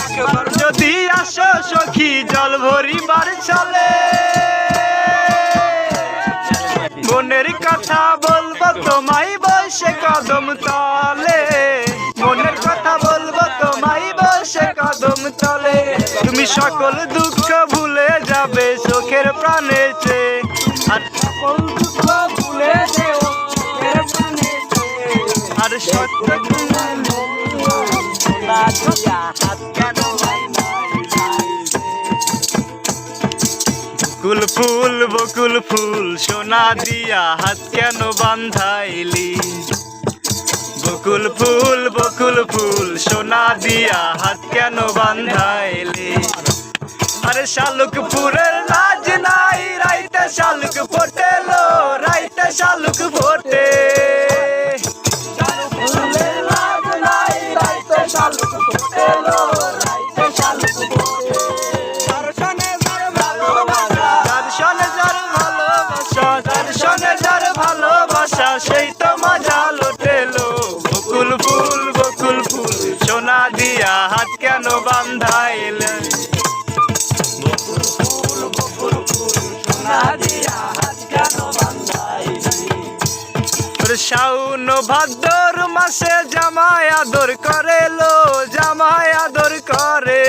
একবার যদি আসো সখী জল ভরিবার চলে, মনের কথা বলবো তোমায় বসে কদম তলে, মনের কথা বলবো তোমায় বসে কদম তলে। তুমি সকল দুঃখ ভুলে যাবে চোখের প্রাণে চেয়ে, আর সকল দুঃখ ভুলে যেও চোখের প্রাণে চেয়ে। আর সত্য বকুল ফুল বকুল ফুল সোনা দিয়া হাত কেন বান্ধাইলি, বকুল ফুল সোনা দিয়া হাত কেন বান্ধাইলি। আরে শালুকপুরের লাজ নাই রাইতে শালুক ফোটে লো, রাইতে শালুক ফোটে। শালুকপুরের লাজ নাই রাইতে শালুক ফোটে লো, রাইতে শালুক ফোটে। দর্শনে যার ভালোবাসা সেই তো মজা লোটেলো। বকুল ফুল সোনা দিয়া হাত কেন বান্ধাইলে, বকুল ফুল সোনা দিয়া হাত কেন বান্ধাইলে। শাওন ভাদ্র মাসে জামাই আদর করে লো, জামাই আদর করে।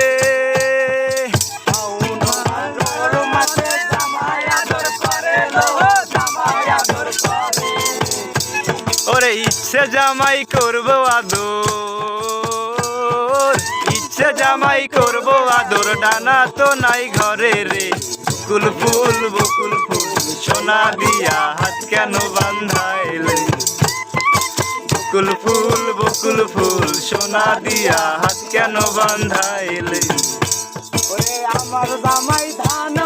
ওরে ইচ্ছে জামাই করবো আদর, ইচ্ছে জামাই করবো আদর, ডানা তো নাই ঘরে রে। বকুল ফুল সোনা দিয়া হাত কেন বান্ধাইলে, বকুল ফুল সোনা দিয়া হাত কেন বান্ধাইলে। ওরে আমার জামাই ধান